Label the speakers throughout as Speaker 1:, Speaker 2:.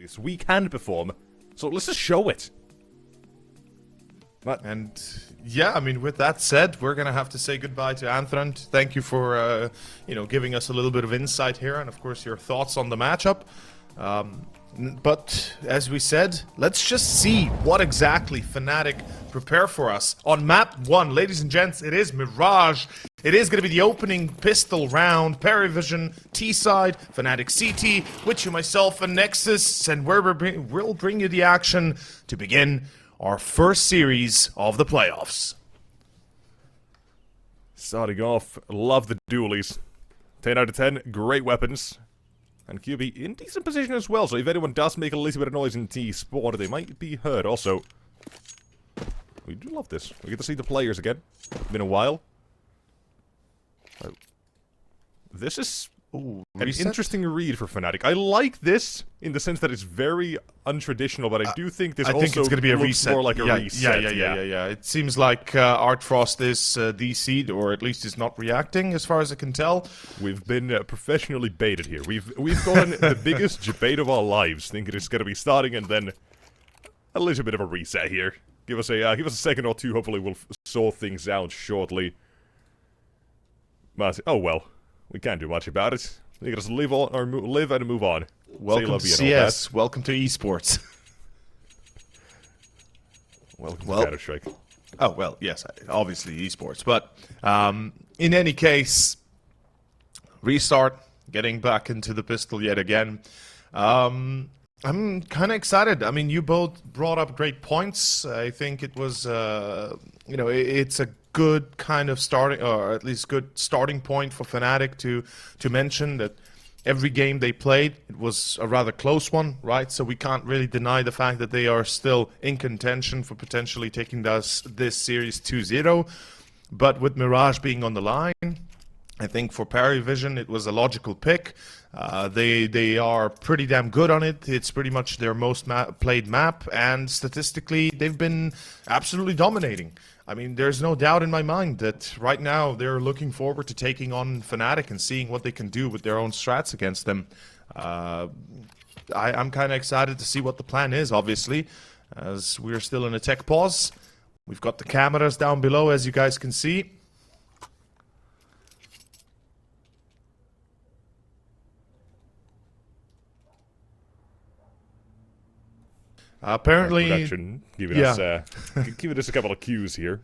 Speaker 1: this. We can perform, so let's just show it.
Speaker 2: And yeah, I mean, with that said, we're gonna have to say goodbye to Anthrand. Thank you for giving us a little bit of insight here, and of course your thoughts on the matchup. But as we said, let's just see what exactly fnatic prepare for us on map 1. Ladies and gents, it is Mirage. It is going to be the opening pistol round. PARIVISION, T-side, fnatic CT, with you, myself, and Nexus, and we'll bring you the action to begin our first series of the playoffs.
Speaker 1: Starting off, love the dualies. 10 out of 10, great weapons. And QB in decent position as well, so if anyone does make a little bit of noise in T-spawn, they might be heard. Also, we do love this. We get to see the players again. Been a while. This is an interesting read for fnatic. I like this in the sense that it's very untraditional, but I do think this
Speaker 2: think it's going to be a
Speaker 1: looks
Speaker 2: reset.
Speaker 1: more like a reset.
Speaker 2: Yeah. It seems like Artfrost is DC'd, or at least is not reacting, as far as I can tell.
Speaker 1: We've been professionally baited here. We've gone the biggest debate of our lives, thinking it's going to be starting, and then a little bit of a reset here. Give us a second or two. Hopefully, we'll sort things out shortly. But oh well, we can't do much about it. We can just live and move on.
Speaker 2: Welcome to CS. Welcome to esports.
Speaker 1: Welcome to Counter-Strike.
Speaker 2: Oh well, yes, obviously esports. But in any case, restart, getting back into the pistol yet again. I'm kind of excited. I mean, you both brought up great points. I think it was, it's a good kind of starting, or at least good starting point for fnatic to mention that every game they played, it was a rather close one, right? So we can't really deny the fact that they are still in contention for potentially taking this series 2-0. But with Mirage being on the line, I think for PARIVISION it was a logical pick. They are pretty damn good on it. It's pretty much their most played map, and statistically they've been absolutely dominating. I mean, there's no doubt in my mind that right now they're looking forward to taking on fnatic and seeing what they can do with their own strats against them. I'm kind of excited to see what the plan is, obviously, as we're still in a tech pause. We've got the cameras down below, as you guys can see. Apparently,
Speaker 1: production giving us a couple of cues here.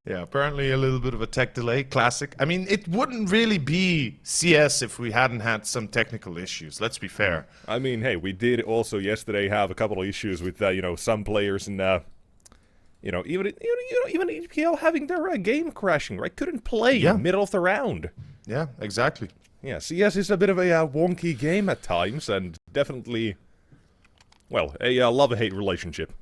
Speaker 2: Yeah, apparently a little bit of a tech delay, classic. I mean, it wouldn't really be CS if we hadn't had some technical issues. Let's be fair.
Speaker 1: I mean, hey, we did also yesterday have a couple of issues with some players and even EPL having their game crashing. Right, couldn't play in the middle of the round.
Speaker 2: Yeah, exactly.
Speaker 1: Yeah, CS is a bit of a wonky game at times, and definitely. Well, a love-hate relationship.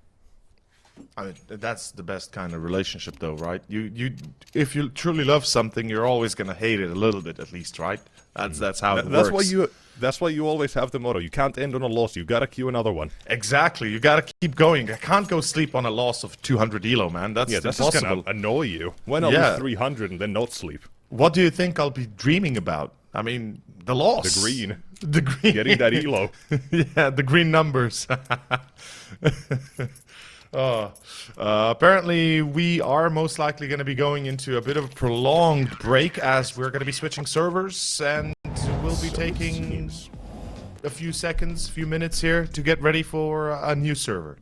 Speaker 2: I mean, that's the best kind of relationship, though, right? If you truly love something, you're always gonna hate it a little bit, at least, right? That's how it works.
Speaker 1: That's why you always have the motto: you can't end on a loss. You gotta queue another one.
Speaker 2: Exactly. You gotta keep going. I can't go sleep on a loss of 200 elo, man. That's impossible.
Speaker 1: Just gonna annoy you. Why not lose 300 and then not sleep?
Speaker 2: What do you think I'll be dreaming about? I mean, the loss.
Speaker 1: The green.
Speaker 2: The green.
Speaker 1: Getting that elo.
Speaker 2: Yeah, the green numbers. Apparently, we are most likely going to be going into a bit of a prolonged break, as we're going to be switching servers, and we'll be taking a few minutes here to get ready for a new server.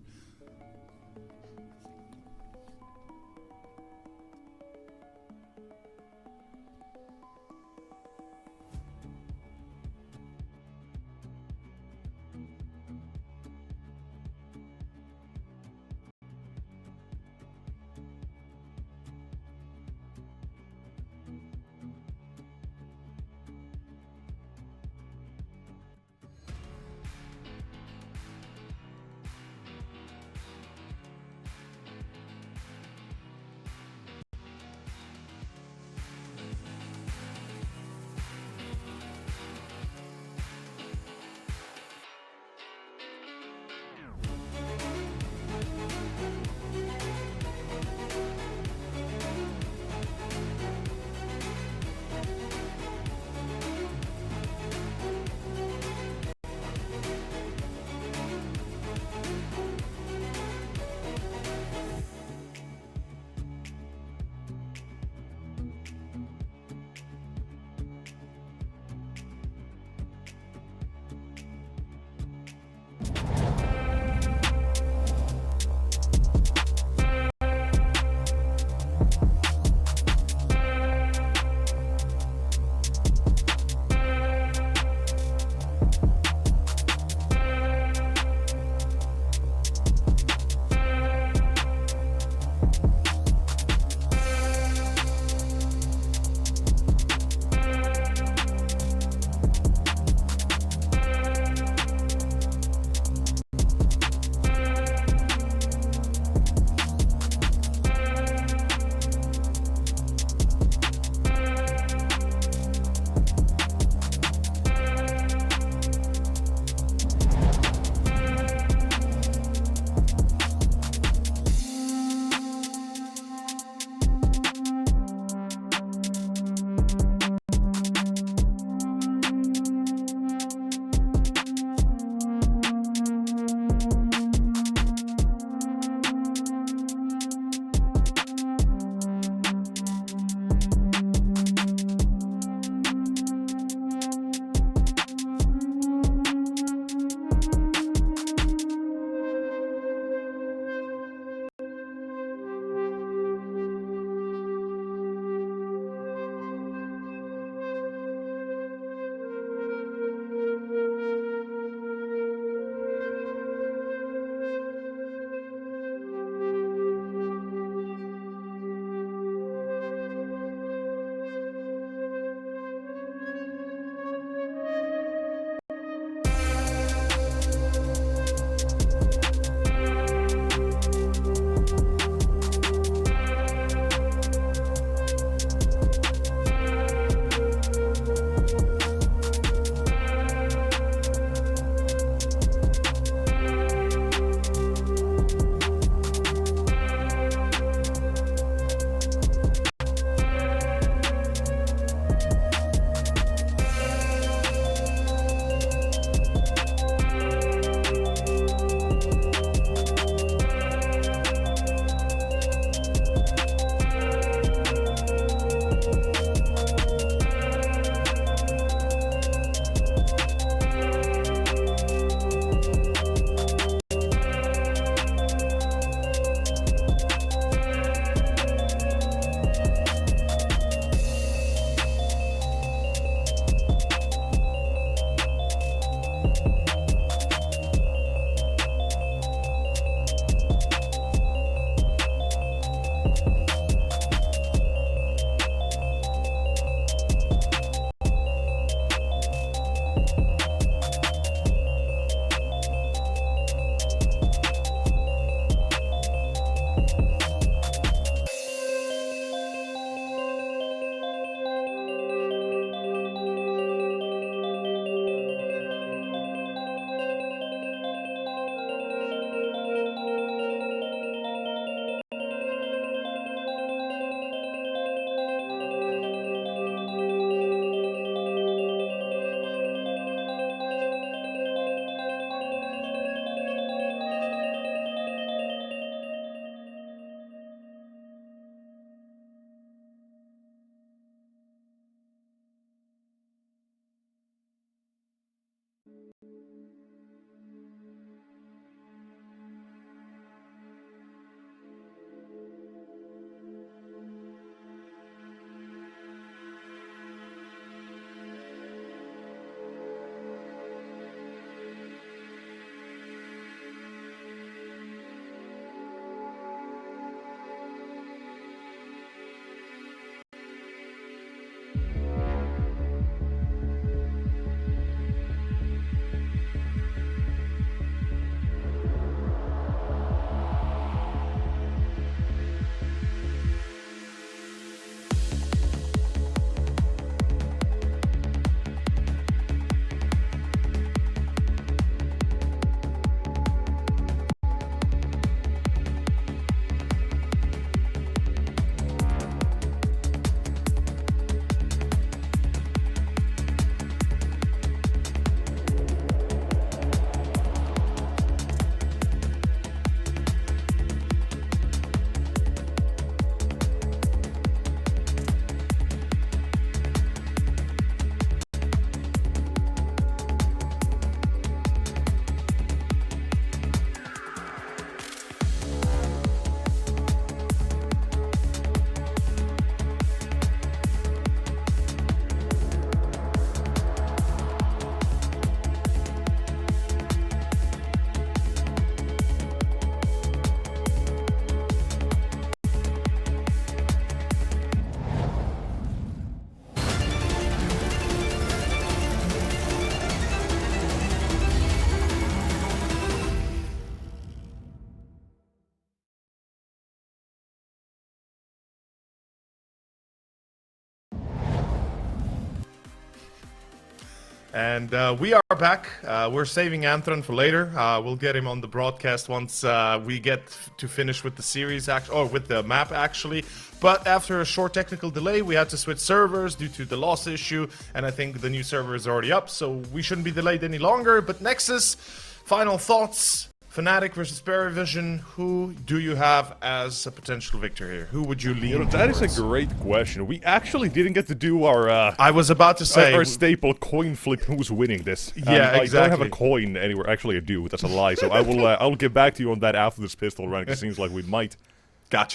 Speaker 2: And we are back. We're saving Anthron for later. We'll get him on the broadcast once we get to finish with the series, or with the map, actually. But after a short technical delay, we had to switch servers due to the loss issue, and I think the new server is already up, so we shouldn't be delayed any longer. But Nexus, final thoughts. fnatic versus PARIVISION, who do you have as a potential victor here? Who would you lean
Speaker 1: That
Speaker 2: towards?
Speaker 1: is a great question. We actually didn't get to do our
Speaker 2: I was about to say
Speaker 1: our staple coin flip. Who's winning this?
Speaker 2: Yeah,
Speaker 1: I
Speaker 2: exactly.
Speaker 1: don't have a coin anywhere. Actually, I do. That's a lie. So I'll get back to you on that after this pistol round. It seems like we might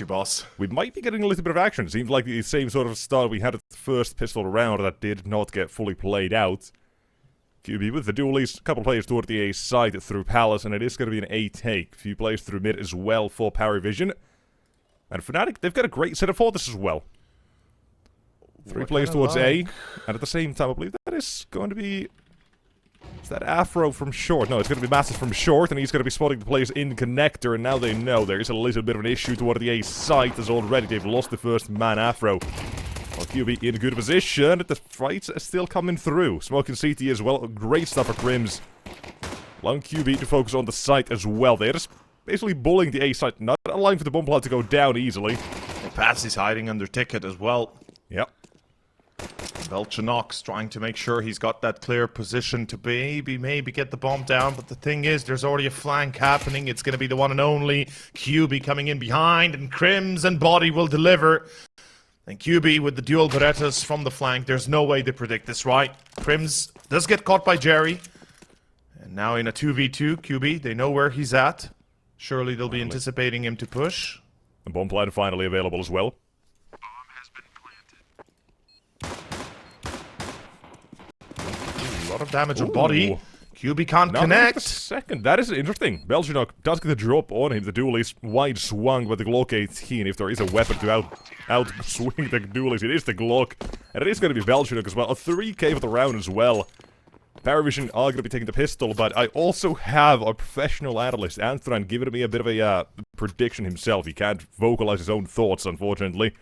Speaker 2: boss.
Speaker 1: be getting a little bit of action. It seems like the same sort of style we had at the first pistol round that did not get fully played out. QB with the dualies, a couple players toward the A side through Palace, and it is going to be an A take. A few players through mid as well for PARIVISION. And fnatic, they've got a great setup for this as well. Three players towards A, and at the same time, I believe that is going to be... Is that Afro from short? No, it's going to be Massive from short, and he's going to be spotting the players in connector, and now they know there is a little bit of an issue toward the A side, as already they've lost the first man, Afro. Well, QB in a good position, the fights are still coming through. Smoking CT as well, great stuff for Crims. Allowing QB to focus on the site as well. They're just basically bullying the A site, not allowing for the bomb plant to go down easily.
Speaker 2: Pats is hiding under ticket as well.
Speaker 1: Yep.
Speaker 2: Velchinox trying to make sure he's got that clear position to maybe get the bomb down, but the thing is, there's already a flank happening. It's going to be the one and only QB coming in behind, and Crims and Body will deliver. And QB with the dual Berettas from the flank, there's no way to predict this, right? Crims does get caught by Jerry. And now in a 2v2, QB, they know where he's at. Surely they'll be anticipating him to push.
Speaker 1: The bomb plant finally available as well.
Speaker 2: A lot of damage on Body. QB can't
Speaker 1: Now,
Speaker 2: connect.
Speaker 1: Second, that is interesting. Velchinox does get the drop on him. The duelist wide swung with the Glock 18. If there is a weapon to out-swing the duelist, it is the Glock. And it is going to be Velchinox as well. A 3k for the round as well. PARIVISION are going to be taking the pistol, but I also have a professional analyst, Anthron, giving me a bit of a prediction himself. He can't vocalize his own thoughts, unfortunately.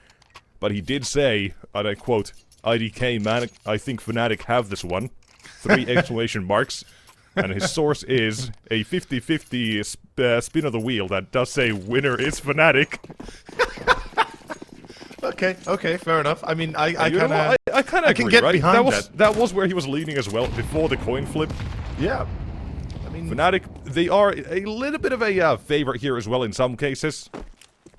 Speaker 1: But he did say, and I quote, IDK, man, I think fnatic have this one. 3 exclamation marks. And his source is a 50-50 spin of the wheel that does say winner is fnatic.
Speaker 2: Okay, fair enough. I mean, I kind of
Speaker 1: can
Speaker 2: get behind that.
Speaker 1: That was where he was leaning as well before the coin flip.
Speaker 2: Yeah. I mean,
Speaker 1: fnatic, they are a little bit of a favorite here as well in some cases.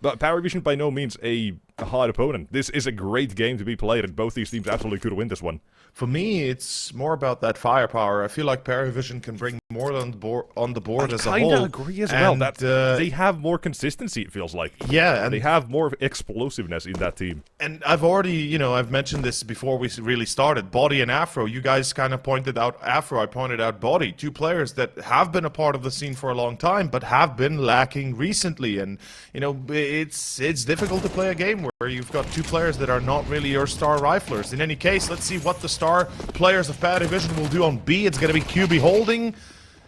Speaker 1: But PARIVISION by no means a hard opponent. This is a great game to be played, and both these teams absolutely could win this one.
Speaker 2: For me, it's more about that firepower. I feel like PARIVISION can bring more on the board as a whole. I
Speaker 1: kind of agree as well. That they have more consistency, it feels like.
Speaker 2: Yeah. And
Speaker 1: they have more explosiveness in that team.
Speaker 2: And I've already, I've mentioned this before we really started. Body and Afro, you guys kind of pointed out Afro, I pointed out Body. Two players that have been a part of the scene for a long time, but have been lacking recently. And, it's difficult to play a game where you've got two players that are not really your star riflers. In any case, let's see what the star players of PARIVISION will do on B. It's going to be QB holding.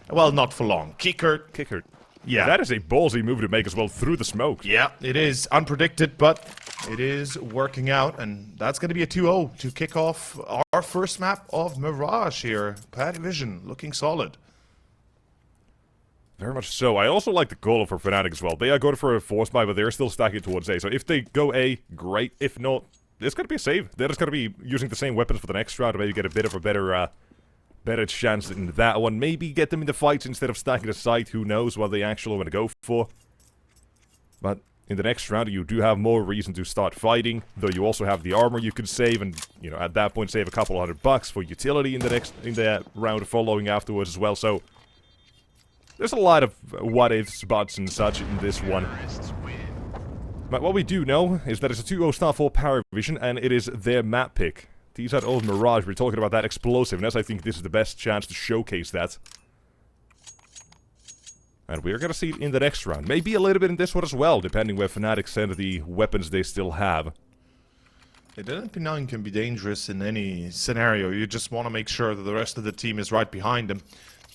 Speaker 2: Well, not for long. Kicker. Yeah.
Speaker 1: That is a ballsy move to make as well through the smoke.
Speaker 2: Yeah, it is unpredicted, but it is working out, and that's going to be a 2-0 to kick off our first map of Mirage here. PARIVISION looking solid.
Speaker 1: Very much so. I also like the goal for fnatic as well. They are going for a force buy, but they're still stacking towards A. So if they go A, great. If not, it's going to be a save. They're just going to be using the same weapons for the next round to maybe get a bit of a better chance in that one. Maybe get them into fights instead of stacking the site. Who knows what they actually want to go for. But in the next round, you do have more reason to start fighting. Though you also have the armor you could save, and at that point save a couple $100 for utility in the round following afterwards as well. So there's a lot of what-ifs, buts, and such in this one. But what we do know is that it's a 2-0 start for PARIVISION, and it is their map pick. These are old Mirage. We're talking about that explosiveness. I think this is the best chance to showcase that. And we're gonna see it in the next round. Maybe a little bit in this one as well, depending where fnatic send the weapons they still have.
Speaker 2: The MP9 can be dangerous in any scenario. You just want to make sure that the rest of the team is right behind him.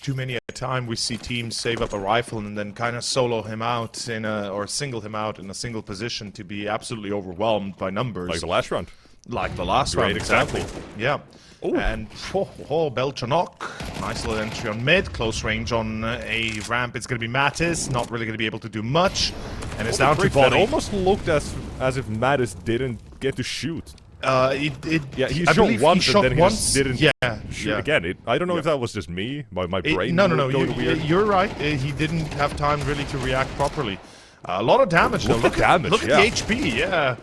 Speaker 2: Too many a time we see teams save up a rifle and then kind of solo him out or single him out in a single position to be absolutely overwhelmed by numbers.
Speaker 1: Like the last round.
Speaker 2: Like the last round, exactly. Yeah.
Speaker 1: Ooh.
Speaker 2: And Belchanok, nice little entry on mid, close range on a ramp. It's going to be Mattis, not really going to be able to do much, and it's down to
Speaker 1: That
Speaker 2: Body.
Speaker 1: almost looked as if Mattis didn't get to shoot.
Speaker 2: Yeah,
Speaker 1: he
Speaker 2: I
Speaker 1: shot
Speaker 2: believe
Speaker 1: once
Speaker 2: he
Speaker 1: and
Speaker 2: shot
Speaker 1: then he
Speaker 2: once.
Speaker 1: just didn't shoot
Speaker 2: Yeah.
Speaker 1: again. I don't know if that was just me, my brain.
Speaker 2: No,
Speaker 1: going weird.
Speaker 2: you're right. He didn't have time really to react properly. A lot of damage though. Look at the HP. Yeah.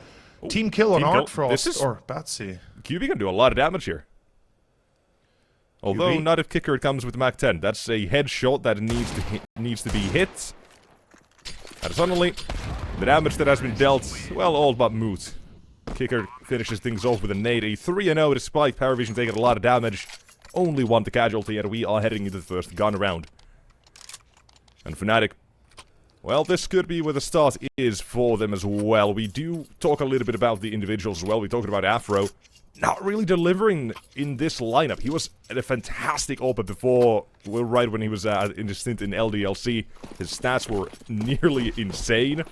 Speaker 2: Team kill on Artfrost or Batsy.
Speaker 1: QB can do a lot of damage here. Although not if kicker comes with Mach 10. That's a headshot that needs to be hit. And suddenly, the damage that has been dealt, well, all but moot. Kicker finishes things off with a nade. A 3-0 despite PARIVISION taking a lot of damage. Only one to casualty, and we are heading into the first gun round. And fnatic, well, this could be where the start is for them as well. We do talk a little bit about the individuals as well. We talked about Afro. Not really delivering in this lineup. He was at a fantastic AWP before, well, right when he was in his stint in LDLC. His stats were nearly insane.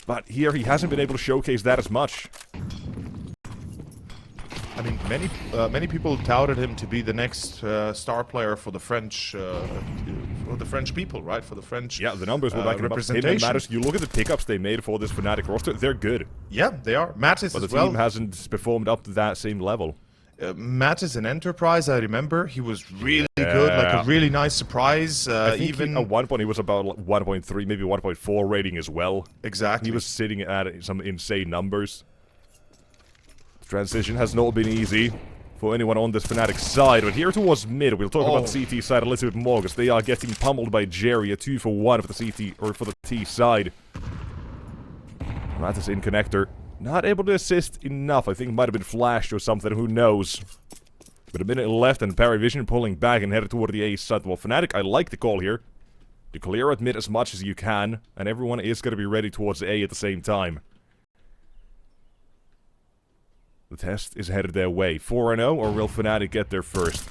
Speaker 1: But here he hasn't been able to showcase that as much.
Speaker 2: I mean, many people touted him to be the next star player for the French people, right? For the French
Speaker 1: the numbers were backing
Speaker 2: representation.
Speaker 1: Up. You look at the pickups they made for this fnatic roster, they're good.
Speaker 2: Yeah, they are. Mattis
Speaker 1: but
Speaker 2: as
Speaker 1: the team hasn't performed up to that same level.
Speaker 2: Mattis in Enterprise, I remember, he was really good, like a really nice surprise.
Speaker 1: I think at one point he was about 1.3, maybe 1.4 rating as well.
Speaker 2: Exactly.
Speaker 1: He was sitting at some insane numbers. Transition has not been easy for anyone on this fnatic side, but here towards mid, we'll talk about the CT side a little bit more, because they are getting pummeled by Jerry, a 2-for-1 for the CT, or for the T side. Mattis in connector. Not able to assist enough. I think it might have been flashed or something, who knows. But a minute left and PARIVISION pulling back and headed toward the A side. Well, fnatic, I like the call here. To clear at mid as much as you can, and everyone is going to be ready towards the A at the same time. The test is headed their way. 4-0, or will fnatic get there first?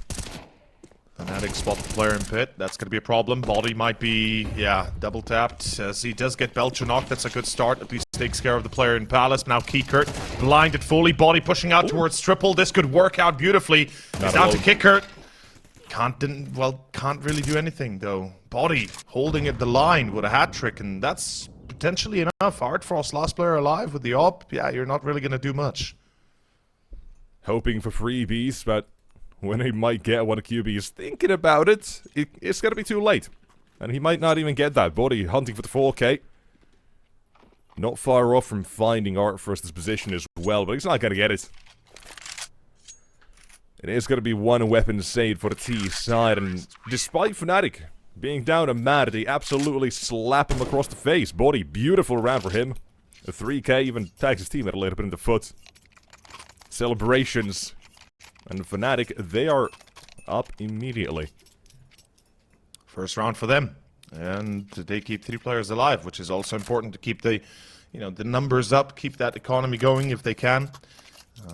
Speaker 2: fnatic spot the player in pit. That's going to be a problem. Body might be, double tapped. As he does get Belchanok, that's a good start. At least takes care of the player in Palace. Now Kickert blinded fully. Body pushing out towards triple. This could work out beautifully. He's down to Kickert. Can't really do anything though. Body holding at the line with a hat trick, and that's potentially enough. Artfrost, last player alive with the op. Yeah, you're not really going to do much.
Speaker 1: Hoping for freebies, but when he might get one, QB is thinking about it, it's gonna be too late. And he might not even get that. Body hunting for the 4K. Not far off from finding Artfrost's position as well, but he's not gonna get it. It is gonna be one weapon saved for the T side, and despite fnatic being down a mad, they absolutely slap him across the face. Body, beautiful round for him. A 3K even tags his teammate a little bit in the foot. Celebrations. And fnatic, they are up immediately.
Speaker 2: First round for them. And they keep 3 players alive, which is also important to keep the numbers up, keep that economy going if they can.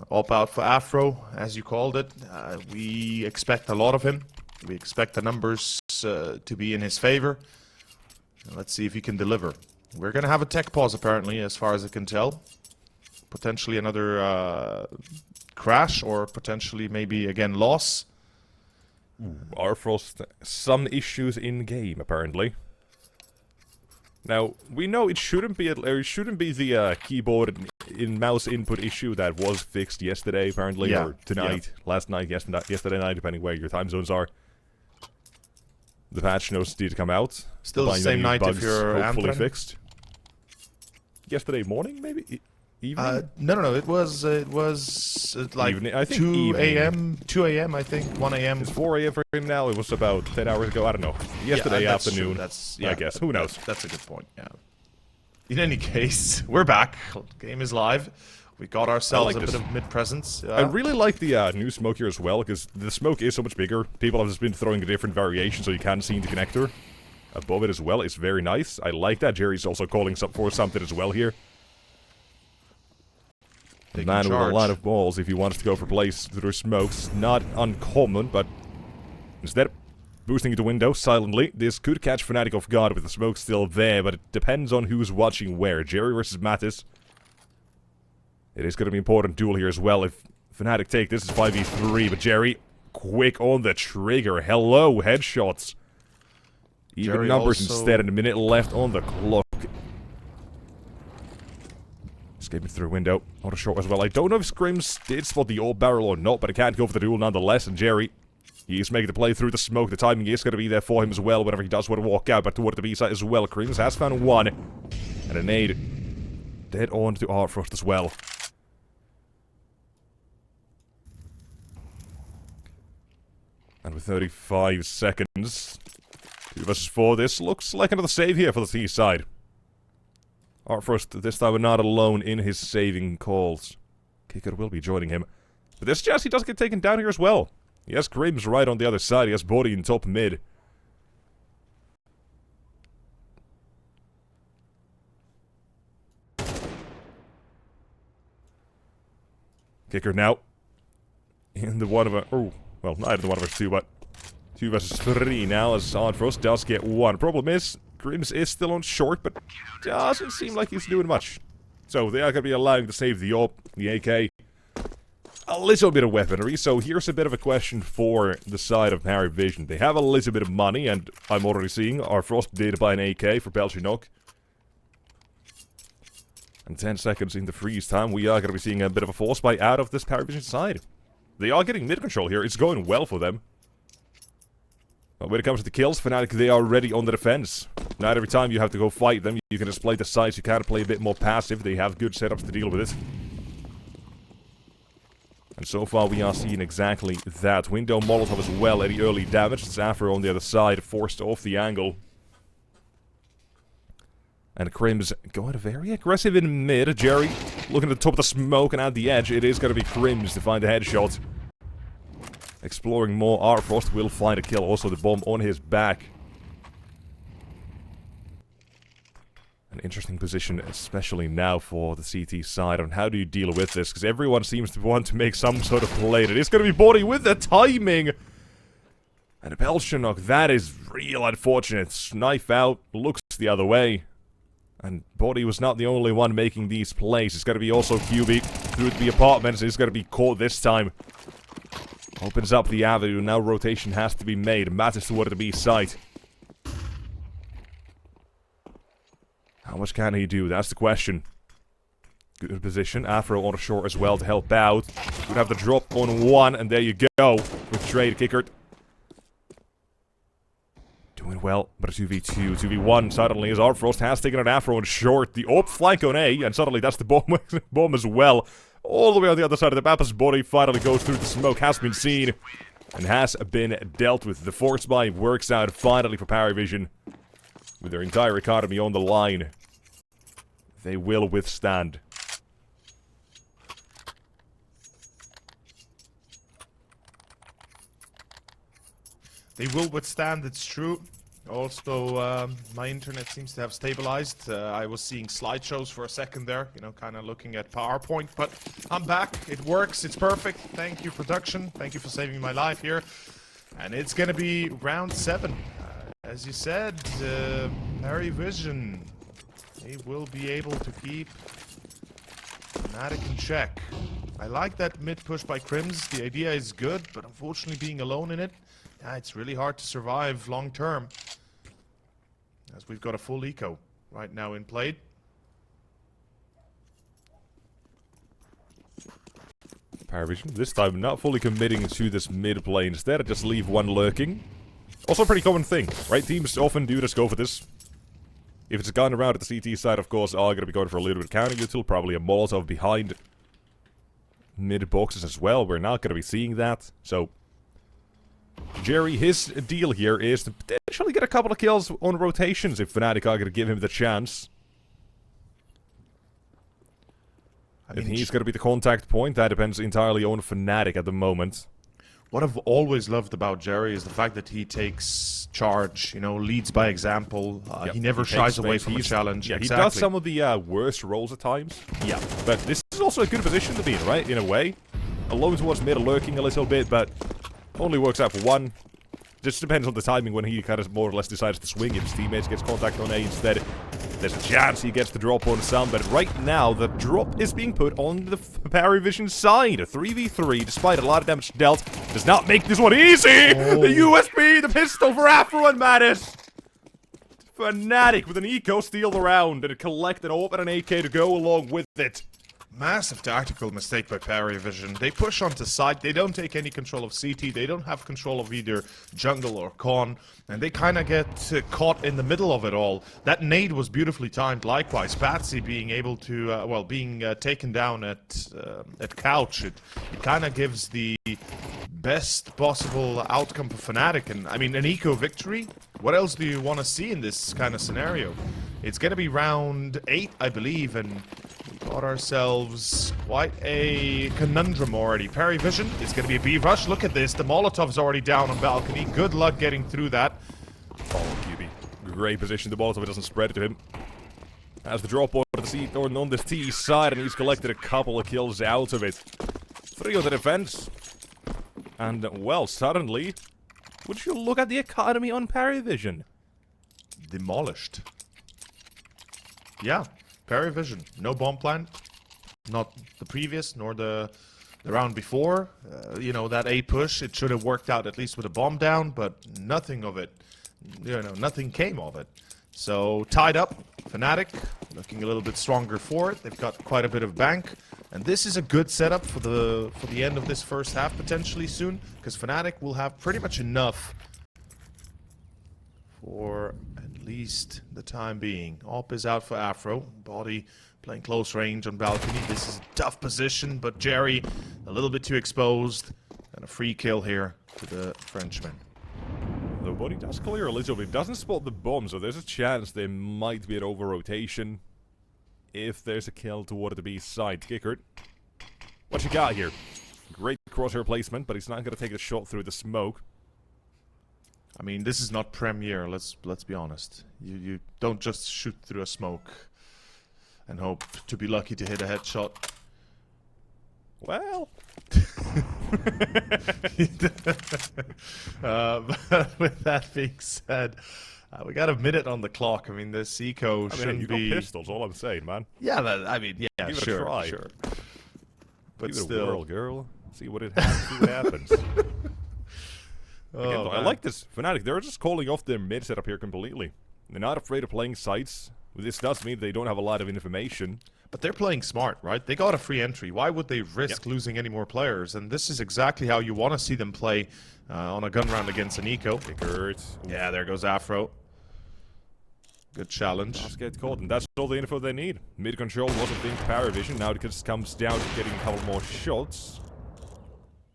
Speaker 2: Op out for Afro, as you called it. We expect a lot of him. We expect the numbers to be in his favor. Let's see if he can deliver. We're going to have a tech pause, apparently, as far as I can tell. Potentially another crash, or potentially maybe again loss.
Speaker 1: Artfrost, some issues in game apparently. Now we know it shouldn't be the keyboard in mouse input issue that was fixed yesterday apparently, or tonight, last night, yesterday night, depending where your time zones are. The patch notes need to come out.
Speaker 2: Still the same night if you're
Speaker 1: hopefully fixed. Yesterday morning, maybe. Evening?
Speaker 2: No. It was like
Speaker 1: evening. I think
Speaker 2: 2 a.m. 2 a.m. I think 1 a.m.
Speaker 1: It's 4 a.m. for him now. It was about 10 hours ago. I don't know. Yesterday afternoon.
Speaker 2: That's
Speaker 1: I guess. Who knows?
Speaker 2: That's a good point. Yeah. In any case, we're back. Game is live. We got ourselves a bit of mid-presence.
Speaker 1: I really like the new smoke here as well, because the smoke is so much bigger. People have just been throwing a different variation, so you can see the connector above it as well. It's very nice. I like that. Jerry's also calling for something as well here. Man with a lot of balls if he wants to go for plays through smokes. Not uncommon, but instead boosting into window silently. This could catch fnatic off guard with the smoke still there, but it depends on who's watching where. Jerry versus Mattis. It is going to be an important duel here as well. If fnatic take this is 5v3, but Jerry, quick on the trigger. Hello, headshots. Even
Speaker 2: Jerry
Speaker 1: numbers
Speaker 2: also...
Speaker 1: instead, and a minute left on the clock. Escaping through a window. Auto short as well. I don't know if Scrims did spot the old barrel or not, but I can't go for the duel nonetheless. And Jerry, he's making the play through the smoke. The timing is going to be there for him as well whenever he does want to walk out, but toward the B side as well. Creams has found one. And a nade dead on to Artfrost as well. And with 35 seconds, 2 versus 4, this looks like another save here for the T side. Artfrost this time not alone in his saving calls. Kicker will be joining him. But this chance he does get taken down here as well. He has Grims right on the other side. He has Body in top mid. Kicker now. In the 1 of oh, well, neither the 1 versus 2, but 2 versus 3 now as Artfrost does get 1. Problem is, Grims is still on short, but doesn't seem like he's doing much. So they are going to be allowing to save the AWP, the AK. A little bit of weaponry, so here's a bit of a question for the side of PARIVISION. They have a little bit of money, and I'm already seeing Artfrost did buy an AK for Belgianok. And 10 seconds in the freeze time, we are going to be seeing a bit of a force buy out of this PARIVISION side. They are getting mid-control here, it's going well for them. But when it comes to the kills, fnatic, they are ready on the defense. Not every time you have to go fight them, you can just play the sides, you can play a bit more passive, they have good setups to deal with it. And so far we are seeing exactly that. Window Molotov as well, any early damage. Zafra on the other side, forced off the angle. And Crims going very aggressive in mid. Jerry looking at the top of the smoke and at the edge. It is going to be Crims to find a headshot. Exploring more, Artfrost will find a kill. Also the bomb on his back. An interesting position, especially now for the CT side, on how do you deal with this, because everyone seems to want to make some sort of play. It is going to be Body with the timing! And Belgianok, that is real unfortunate. Knife out, looks the other way. And Body was not the only one making these plays. It's going to be also QB through the apartments. It's going to be caught this time. Opens up the avenue, now rotation has to be made. Matters toward the B site. How much can he do? That's the question. Good position. Afro on the shore as well to help out. Would have the drop on 1, and there you go. With trade kicker. Doing well, but a 2v2, 2v1 suddenly as Artfrost has taken an Afro on short. The AWP flank on A, and suddenly that's the bomb as well. All the way on the other side of the map as Body finally goes through the smoke, has been seen, and has been dealt with. The force buy works out finally for PARIVISION. With their entire economy on the line, they will withstand.
Speaker 2: They will withstand, it's true. Also, my internet seems to have stabilized. I was seeing slideshows for a second there, you know, kind of looking at PowerPoint, but I'm back. It works, it's perfect. Thank you, production. Thank you for saving my life here. And it's gonna be round 7. As you said, PARIVISION, they will be able to keep fnatic in check. I like that mid push by Crims. The idea is good, but unfortunately being alone in it, yeah, it's really hard to survive long term. As we've got a full eco right now in play.
Speaker 1: PARIVISION, this time not fully committing to this mid play. Instead, just leave one lurking. Also a pretty common thing, right? Teams often do just go for this. If it's gone around at the CT side, of course, are going to be going for a little bit of counter-util. Probably a Molotov behind mid boxes as well. We're not going to be seeing that. So, Jerry, his deal here is to potentially get a couple of kills on rotations if fnatic are going to give him the chance. If he's going to be the contact point, that depends entirely on fnatic at the moment.
Speaker 2: What I've always loved about Jerry is the fact that he takes charge, you know, leads by example.
Speaker 1: Yep.
Speaker 2: He never shies away from a challenge.
Speaker 1: Yeah,
Speaker 2: exactly.
Speaker 1: He does some of the worst roles at times.
Speaker 2: Yeah.
Speaker 1: But this is also a good position to be in, right? In a way. Alone towards mid, lurking a little bit, but only works out for 1. Just depends on the timing when he kind of more or less decides to swing. If his teammates gets contact on A instead. There's a chance he gets the drop on some, but right now the drop is being put on the PARIVISION side. A 3v3, despite a lot of damage dealt, does not make this one easy!
Speaker 2: Oh.
Speaker 1: The USP, the pistol for Afro and Mattis! fnatic with an eco steal the round and collect an open and AK to go along with it.
Speaker 2: Massive tactical mistake by PARIVISION. They push onto side, they don't take any control of CT, they don't have control of either jungle or con, and they kind of get caught in the middle of it all. That nade was beautifully timed, likewise. Patsy being able to, being taken down at couch, it kind of gives the best possible outcome for fnatic, and I mean, an eco victory? What else do you want to see in this kind of scenario? It's going to be round 8, I believe, and we got ourselves quite a conundrum already. PARIVISION, it's going to be a B rush. Look at this, the Molotov's already down on balcony. Good luck getting through that.
Speaker 1: Oh, QB. Great position, the Molotov doesn't spread to him. As the drop on the C or on this T side, and he's collected a couple of kills out of it. 3 on the defense. And, well, suddenly, would you look at the economy on PARIVISION?
Speaker 2: Demolished. Yeah, PARIVISION. No bomb plant. Not the previous, nor the round before. You know, that A push, it should have worked out at least with a bomb down, but nothing of it. You know, nothing came of it. So, tied up. fnatic, looking a little bit stronger for it. They've got quite a bit of bank. And this is a good setup for the end of this first half, potentially soon. Because fnatic will have pretty much enough for at least the time being. Op is out for Afro. Body playing close range on balcony. This is a tough position, but Jerry a little bit too exposed. And a free kill here to the Frenchman.
Speaker 1: The body does clear a little bit. Doesn't spot the bomb, so there's a chance there might be an over-rotation. If there's a kill toward the B side. Kickert. What you got here? Great crosshair placement, but he's not going to take a shot through the smoke.
Speaker 2: I mean, this is not Premiere, let's be honest. You don't just shoot through a smoke and hope to be lucky to hit a headshot.
Speaker 1: Well...
Speaker 2: But with that being said, we got a minute on the clock. I mean, this eco shouldn't
Speaker 1: you
Speaker 2: be...
Speaker 1: got pistols, all I'm saying, man.
Speaker 2: Yeah, I mean, yeah,
Speaker 1: Give it
Speaker 2: sure,
Speaker 1: a try.
Speaker 2: sure. But
Speaker 1: Give it
Speaker 2: still...
Speaker 1: a whirl, girl. See what happens. Again, I like this fnatic. They're just calling off their mid setup here completely. They're not afraid of playing sites. This does mean they don't have a lot of information.
Speaker 2: But they're playing smart, right? They got a free entry. Why would they risk losing any more players? And this is exactly how you want to see them play on a gun round against an eco. Yeah, there goes Afro. Good challenge.
Speaker 1: Just get caught, and that's all the info they need. Mid control wasn't being PARIVISION. Now it just comes down to getting a couple more shots.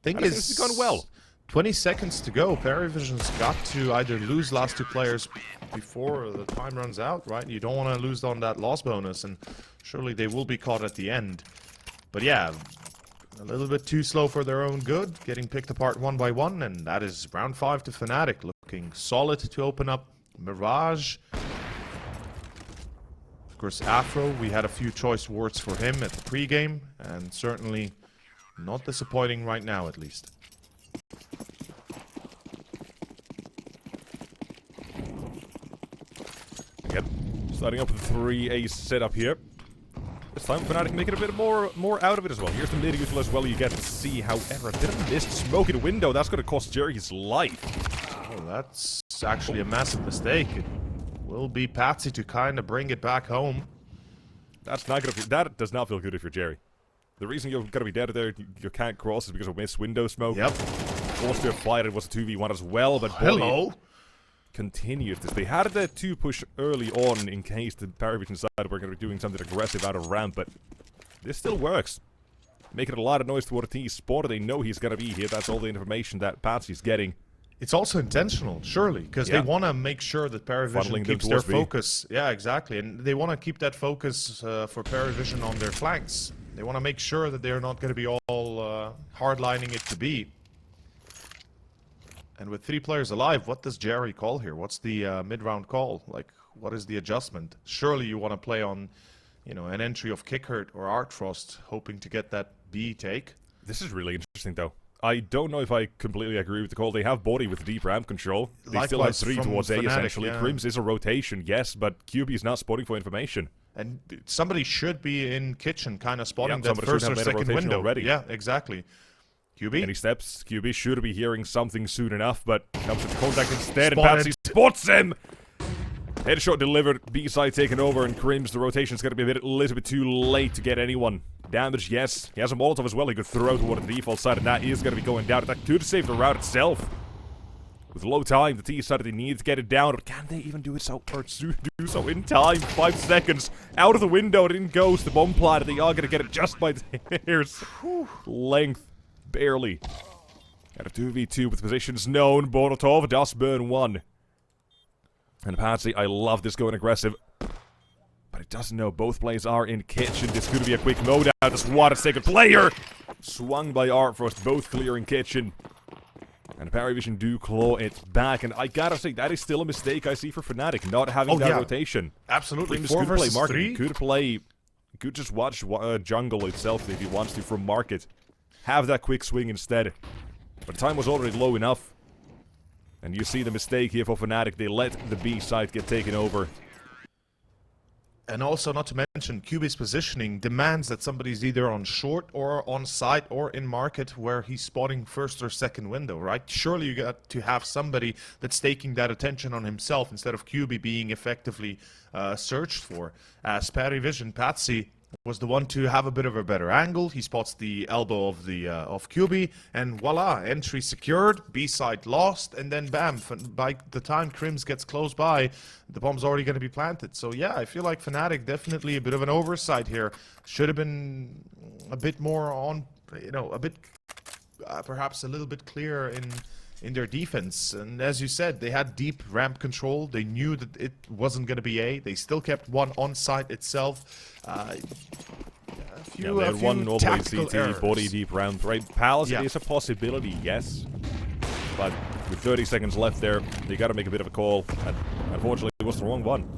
Speaker 2: Thing
Speaker 1: is, it's gone well.
Speaker 2: 20 seconds to go. PARIVISION's got to either lose last 2 players before the time runs out, right? You don't want to lose on that loss bonus, and surely they will be caught at the end. But yeah, a little bit too slow for their own good, getting picked apart one by one, and that is round 5 to fnatic, looking solid to open up Mirage. Of course, Afro, we had a few choice words for him at the pregame, and certainly not disappointing right now, at least.
Speaker 1: Yep. Starting up with a 3A setup here. This time fnatic making a bit more out of it as well. Here's the mid usual as well, you get to see. However, a bit of a missed smoke in the window. That's going to cost Jerry his life.
Speaker 2: Oh, that's actually a massive mistake. It will be Patsy to kind of bring it back home.
Speaker 1: That's not gonna. That does not feel good if you're Jerry. The reason you're gonna be dead there, you can't cross, is because of missed window smoke.
Speaker 2: Yep.
Speaker 1: Forced to a fight. It was a 2v1 as well, but
Speaker 2: hello.
Speaker 1: Continues this. They had the 2 push early on in case the PARIVISION side were going to be doing something aggressive out of ramp, but this still works. Making a lot of noise toward T spot. They know he's going to be here. That's all the information that Patsy's getting.
Speaker 2: It's also intentional, surely, because they want to make sure that PARIVISION keeps their focus. Yeah, exactly. And they want to keep that focus for PARIVISION on their flanks. They want to make sure that they're not going to be all hardlining it to be. And with 3 players alive, what does Jerry call here? What's the mid-round call? Like, what is the adjustment? Surely you want to play on, you know, an entry of Kickert or Artfrost, hoping to get that B take.
Speaker 1: This is really interesting, though. I don't know if I completely agree with the call. They have body with deep ramp control. They still have 3 towards A, essentially. Yeah. Crims is a rotation, yes, but QB is not spotting for information.
Speaker 2: And somebody should be in kitchen, kind of spotting that first or second window.
Speaker 1: Already.
Speaker 2: Yeah, exactly. QB?
Speaker 1: Any steps? QB should be hearing something soon enough, but comes into contact instead, and Patsy spots him! Headshot delivered, B-side taken over, and Crims, the rotation's going to be a little bit too late to get anyone. Damage, yes. He has a Molotov as well he could throw toward the default side, and that is going to be going down. That could save the route itself. With low time, the T decided they need to get it down, but can they even do it so, or do so in time? 5 seconds. Out of the window, it didn't go. The bomb platter, they are going to get it just by the hairs. Length. Barely. At a 2v2 with positions known. Bonotov does burn 1. And Patsy, I love this going aggressive. But it doesn't know both players are in kitchen. This could be a quick mode out. Just what a second player! Swung by Artfrost, both clearing kitchen. And PARIVISION do claw it back, and I gotta say, that is still a mistake I see for fnatic, not having that rotation.
Speaker 2: Absolutely.
Speaker 1: Crims could play market, could just watch jungle itself if he wants to from market. Have that quick swing instead. But the time was already low enough. And you see the mistake here for fnatic, they let the B side get taken over.
Speaker 2: And also, not to mention, QB's positioning demands that somebody's either on short or on site or in market where he's spotting first or second window, right? Surely you got to have somebody that's taking that attention on himself instead of QB being effectively searched for. As PARIVISION, Patsy was the one to have a bit of a better angle. He spots the elbow of the of QB, and voila, entry secured, B side lost, and then bam, by the time Crims gets close by, the bomb's already going to be planted. So yeah, I feel like fnatic definitely a bit of an oversight here. Should have been a bit more on, you know, a bit perhaps a little bit clearer in their defense. And as you said, they had deep ramp control. They knew that it wasn't going to be A. They still kept one on site itself. A few,
Speaker 1: they had one all the way CT,
Speaker 2: errors.
Speaker 1: body deep ramp, right? Palace is a possibility, yes. But with 30 seconds left there, they got to make a bit of a call. And unfortunately, it was the wrong one.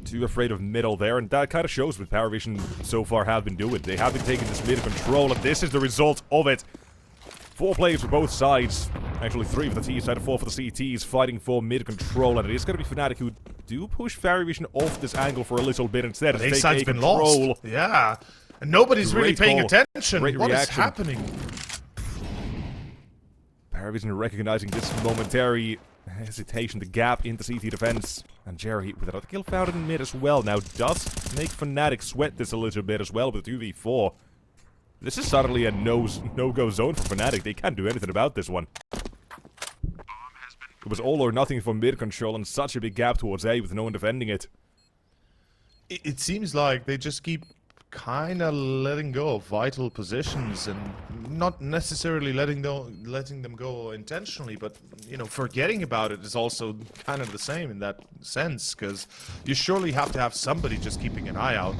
Speaker 1: Too afraid of middle there, and that kind of shows what PARIVISION so far have been doing. They have been taking this mid control, and this is the result of it. 4 players for both sides. Actually 3 for the T side, 4 for the CTs, fighting for mid control, and it is going to be fnatic who do push PARIVISION off this angle for a little bit instead.
Speaker 2: A side's been lost. Yeah, and nobody's really paying attention. What is happening?
Speaker 1: PARIVISION recognizing this momentary hesitation, the gap in the CT defense, and Jerry with another kill found in mid as well. Now does make fnatic sweat this a little bit as well with 2v4. This is suddenly a no-go zone for fnatic. They can't do anything about this one. It was all or nothing for mid control and such a big gap towards A with no one defending it.
Speaker 2: It seems like they just keep kind of letting go of vital positions and not necessarily letting them go intentionally, but you know, forgetting about it is also kind of the same in that sense, because you surely have to have somebody just keeping an eye out.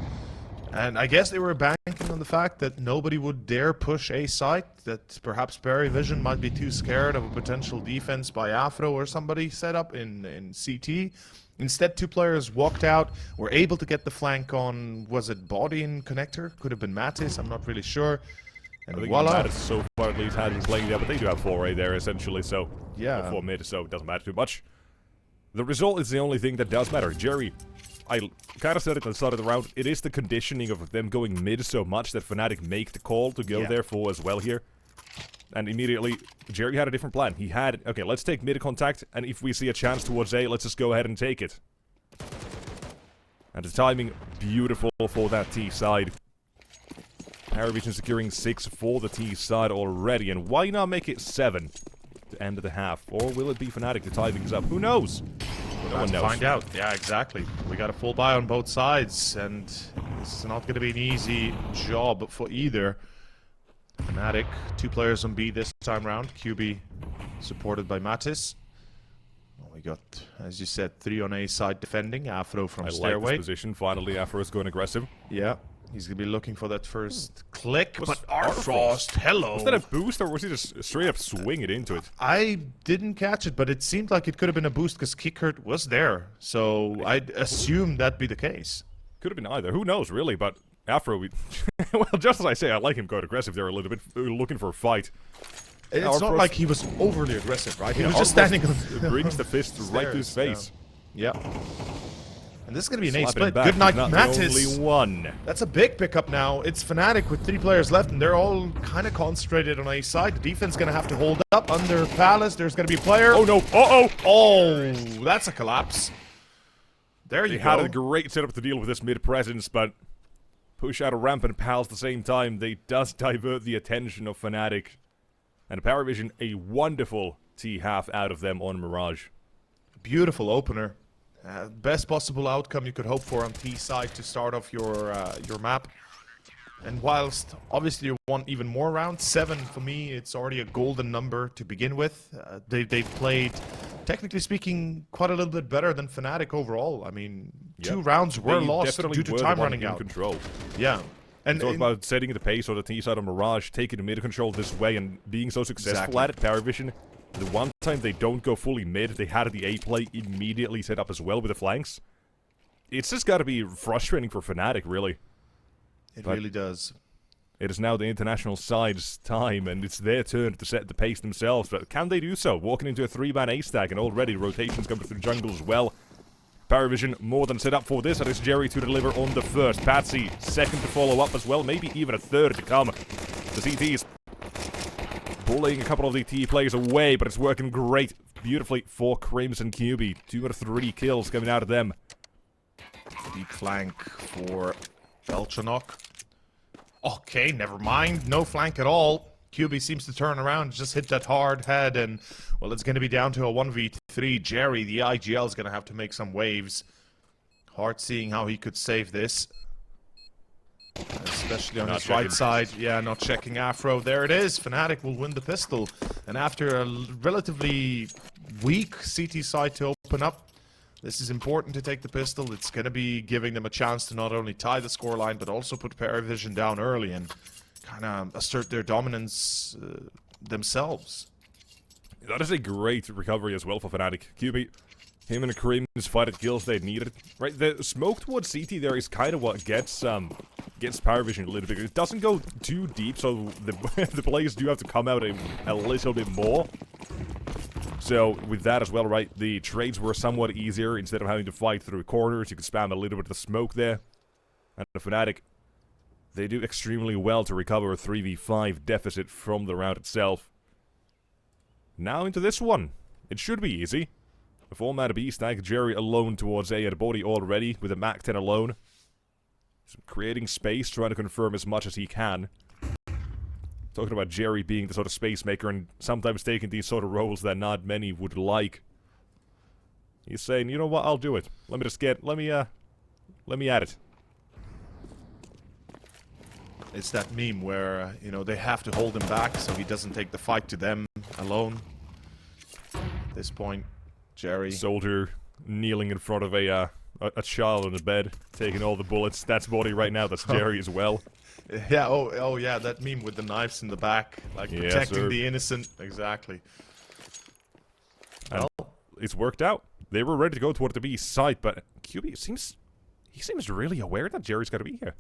Speaker 2: And I guess they were banking on the fact that nobody would dare push A site, that perhaps PARIVISION might be too scared of a potential defense by Afro or somebody set up in CT. Instead, 2 players walked out, were able to get the flank on, was it body and connector? Could have been Mattis, I'm not really sure. And
Speaker 1: I think
Speaker 2: voila.
Speaker 1: Mattis so far at least hasn't played there, but they do have 4 right there essentially, so...
Speaker 2: Yeah.
Speaker 1: 4 mid, so it doesn't matter too much. The result is the only thing that does matter. Jerry, I kind of said it at the start of the round, it is the conditioning of them going mid so much that fnatic make the call to go there for as well here. And immediately, Jerry had a different plan. He had, okay, let's take mid contact, and if we see a chance towards A, let's just go ahead and take it. And the timing, beautiful for that T side. PARIVISION securing 6 for the T side already, and why not make it 7 to end of the half? Or will it be fnatic? The timing's up. Who knows? No one knows.
Speaker 2: Find out. Yeah, exactly. We got a full buy on both sides, and this is not going to be an easy job for either. fnatic, 2 players on B this time round. QB supported by Mattis. We got, as you said, 3 on A side defending. Afro from Stairway.
Speaker 1: I like this position. Finally, Afro is going aggressive.
Speaker 2: Yeah. He's going to be looking for that first click, but Artfrost, hello!
Speaker 1: Was that a boost, or was he just straight up swinging into it?
Speaker 2: I didn't catch it, but it seemed like it could have been a boost because Kickhurt was there, so I'd assume that'd be the case.
Speaker 1: Could have been either. Who knows, really, but Afro, well, just as I say, I like him quite aggressive there a little bit, looking for a fight.
Speaker 2: It's not like he was overly aggressive, right? He was just standing.
Speaker 1: Brings the fist right to his face.
Speaker 2: Yeah. And this is going to be an ace
Speaker 1: Slapping
Speaker 2: split.
Speaker 1: back,
Speaker 2: Good night,
Speaker 1: not
Speaker 2: Mattis.
Speaker 1: only one.
Speaker 2: That's a big pickup now. It's fnatic with 3 players left, and they're all kind of concentrated on a side. The defense going to have to hold up under Palace. There's going to be a player.
Speaker 1: Oh, no. Uh-oh.
Speaker 2: Oh, that's a collapse. There you
Speaker 1: They
Speaker 2: go.
Speaker 1: had a great setup to deal with this mid-presence, but push out a ramp and pals at the same time. They does divert the attention of fnatic. And PARIVISION, a wonderful T-half out of them on Mirage.
Speaker 2: Beautiful opener. Best possible outcome you could hope for on T side to start off your map. And whilst obviously you want even more rounds, 7 for me, it's already a golden number to begin with. They've played, technically speaking, quite a little bit better than fnatic overall. I mean, 2 rounds were lost due to time running out.
Speaker 1: Control.
Speaker 2: Yeah. And
Speaker 1: talk about setting the pace on the T side of Mirage, taking the mid control this way, and being so successful at it. PARIVISION, the one time they don't go fully mid, they had the A play immediately set up as well with the flanks. It's just got to be frustrating for fnatic, really.
Speaker 2: It really does.
Speaker 1: It is now the international side's time, and it's their turn to set the pace themselves. But can they do so? Walking into a 3-man A stack, and already rotations coming through jungle as well. PARIVISION more than set up for this, and it's Jerry to deliver on the first. Patsy, second to follow up as well, maybe even a third to come. The CTs bullying a couple of the T players away, but it's working great, beautifully for Crimson QB. 2 out of 3 kills coming out of them.
Speaker 2: Deep flank for Belchanok. Okay, never mind. No flank at all. QB seems to turn around, just hit that hard head, and, well, it's going to be down to a 1v3. Jerry, the IGL, is going to have to make some waves. Hard seeing how he could save this. Especially on his right side. Yeah, not checking Afro. There it is. fnatic will win the pistol. And after a relatively weak CT side to open up, this is important to take the pistol. It's going to be giving them a chance to not only tie the scoreline, but also put PARIVISION down early and kind of assert their dominance themselves.
Speaker 1: That is a great recovery as well for fnatic. QB, him and Crim's fighted kills they needed. Right, the smoke towards CT there is kind of what gets PARIVISION a little bit. It doesn't go too deep, so the players do have to come out a little bit more. So, with that as well, right, the trades were somewhat easier. Instead of having to fight through corners, you could spam a little bit of the smoke there. And the fnatic, they do extremely well to recover a 3v5 deficit from the round itself. Now into this one. It should be easy. A 4-man B stack, Jerry alone towards A at body already, with a Mac 10 alone. So creating space, trying to confirm as much as he can. Talking about Jerry being the sort of space maker and sometimes taking these sort of roles that not many would like. He's saying, you know what, I'll do it. Let me add it.
Speaker 2: It's that meme where, you know, they have to hold him back so he doesn't take the fight to them alone. At this point, Jerry.
Speaker 1: Soldier kneeling in front of a child on a bed, taking all the bullets. That's body right now, that's Jerry as well.
Speaker 2: Yeah, oh yeah, that meme with the knives in the back, like protecting the innocent. Exactly.
Speaker 1: And well, it's worked out. They were ready to go toward the B side, but QB seems really aware that Jerry's got to be here.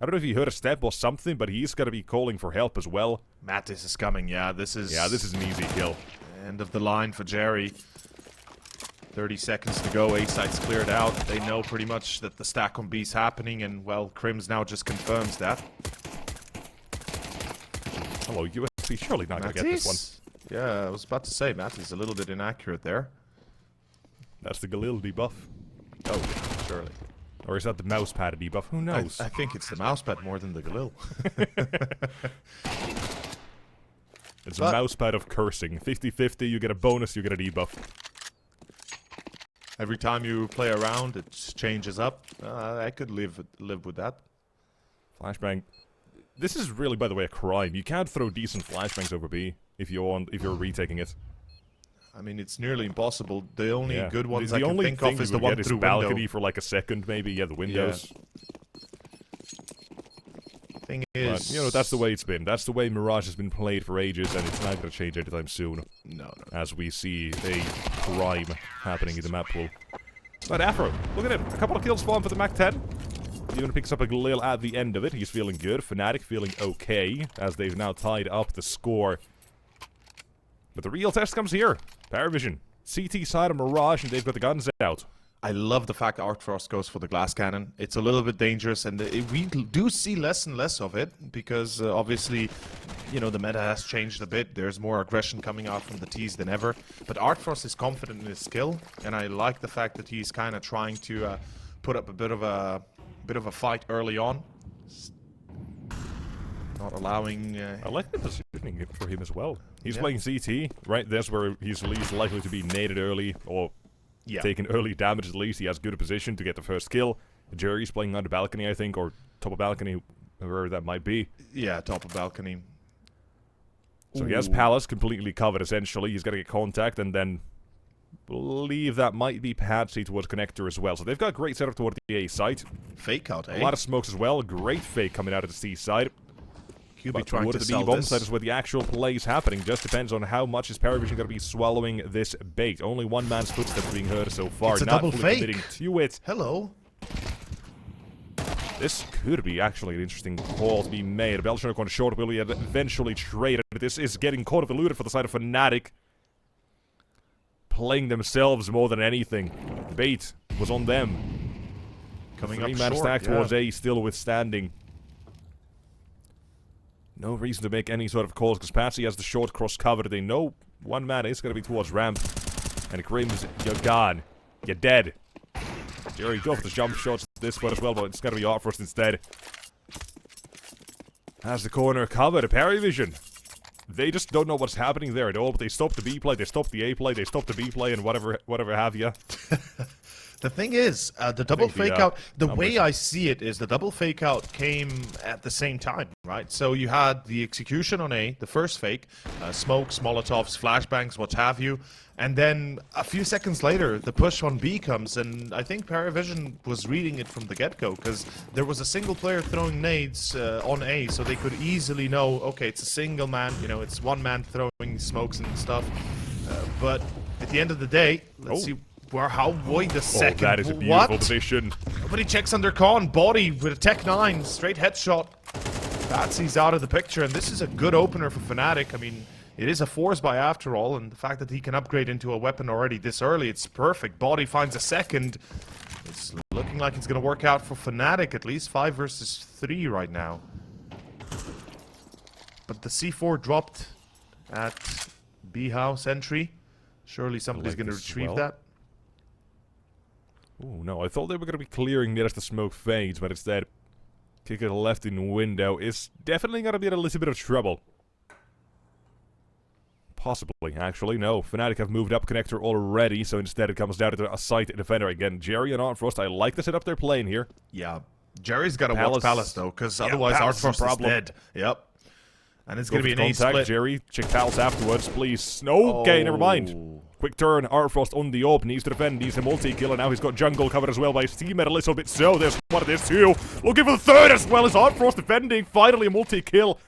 Speaker 1: I don't know if he heard a step or something, but he's got to be calling for help as well.
Speaker 2: Mattis is coming. Yeah, this is
Speaker 1: an easy kill.
Speaker 2: End of the line for Jerry. 30 seconds to go, A site's cleared out. They know pretty much that the stack on B's happening, and, well, Crims now just confirms that.
Speaker 1: Hello, USP, surely not going to get this one.
Speaker 2: Yeah, I was about to say, Mattis a little bit inaccurate there.
Speaker 1: That's the Galil debuff.
Speaker 2: Oh, surely.
Speaker 1: Or is that the mousepad debuff? Who knows?
Speaker 2: I think it's the mousepad more than the Galil.
Speaker 1: It's a mousepad of cursing. 50-50, you get a bonus, you get a debuff.
Speaker 2: Every time you play around, it changes up. I could live with that.
Speaker 1: Flashbang. This is really, by the way, a crime. You can't throw decent flashbangs over B if you're retaking it.
Speaker 2: I mean, it's nearly impossible. The only good ones I
Speaker 1: can
Speaker 2: think of is the one through
Speaker 1: balcony
Speaker 2: window.
Speaker 1: for like a second, maybe. Yeah, the windows.
Speaker 2: Thing is,
Speaker 1: but, you know, that's the way it's been. That's the way Mirage has been played for ages, and it's not going to change anytime soon.
Speaker 2: No.
Speaker 1: As we see a crime happening in the map pool. But Afro, look at him. A couple of kills for him for the Mac 10. even picks up a Galil at the end of it. He's feeling good. fnatic feeling okay, as they've now tied up the score. But the real test comes here. PARIVISION. CT side of Mirage, and they've got the guns out.
Speaker 2: I love the fact that Artfrost goes for the glass cannon. It's a little bit dangerous, and we do see less and less of it, because obviously, you know, the meta has changed a bit. There's more aggression coming out from the T's than ever. But Artfrost is confident in his skill, and I like the fact that he's kind of trying to put up a bit of a fight early on. Not allowing...
Speaker 1: I like the positioning for him as well. He's playing CT, right? That's where he's least likely to be naded early, or taking early damage at least. He has good position to get the first kill. Jerry's playing on the balcony, I think, or top of balcony, wherever that might be.
Speaker 2: Yeah, top of balcony.
Speaker 1: So he has Palace completely covered, essentially. He's got to get contact, and then believe that might be Patsy towards connector as well. So they've got a great setup toward the A site.
Speaker 2: Fake out, eh?
Speaker 1: A lot of smokes as well. Great fake coming out of the C side.
Speaker 2: QB trying to sell
Speaker 1: the B-bomb
Speaker 2: this.
Speaker 1: side is where the actual play is happening. Just depends on how much is PARIVISION going to be swallowing this bait. Only one man's footsteps being heard so far.
Speaker 2: It's a
Speaker 1: not
Speaker 2: double
Speaker 1: fully
Speaker 2: fake.
Speaker 1: committing to it.
Speaker 2: Hello.
Speaker 1: This could be actually an interesting call to be made. Belgian going short, will he eventually trade it? This is getting caught and eluded for the side of fnatic. Playing themselves more than anything. Bait was on them.
Speaker 2: Coming up
Speaker 1: Three-man
Speaker 2: short,
Speaker 1: stack towards A, still withstanding. No reason to make any sort of calls, because Patsy has the short cross covered. They know one man is going to be towards ramp. And Grims, you're gone. You're dead. Jerry, go for the jump shots this spot as well, but it's going to be Artfrost instead. Has the corner covered. PARIVISION. They just don't know what's happening there at all, but they stopped the B play, they stopped the A play, they stopped the B play, and whatever have you.
Speaker 2: The thing is, the double fake out, the way I see it is the double fake out came at the same time, right? So you had the execution on A, the first fake, smokes, molotovs, flashbangs, what have you, and then a few seconds later, the push on B comes, and I think PARIVISION was reading it from the get-go, because there was a single player throwing nades on A, so they could easily know, okay, it's a single man, you know, it's one man throwing smokes and stuff, but at the end of the day, let's see how void the second.
Speaker 1: That is a beautiful position.
Speaker 2: Nobody checks under con. Body with a Tech 9. Straight headshot. Patsy's out of the picture, and this is a good opener for fnatic. I mean, it is a force buy after all, and the fact that he can upgrade into a weapon already this early, it's perfect. Body finds a second. It's looking like it's going to work out for fnatic, at least 5 versus 3 right now. But the C4 dropped at B house entry. Surely somebody's going to retrieve that.
Speaker 1: Oh no, I thought they were going to be clearing mid as the smoke fades, but instead, kick it left in window is definitely going to be in a little bit of trouble. Possibly, actually. No, fnatic have moved up connector already, so instead it comes down to a site defender again. Jerry and Artfrost, I like the setup they're playing here.
Speaker 2: Yeah, Jerry's got to watch Palace though, because otherwise Artfrost is dead. Yep. And it's going to be an A split.
Speaker 1: Jerry, check Palace afterwards, please. No, okay, never mind. Quick turn, Artfrost on the up, needs to defend, needs a multi-kill, and now he's got jungle covered as well by his teammate a little bit. So there's one of this too. Looking for the third as well as Artfrost defending. Finally a multi-kill.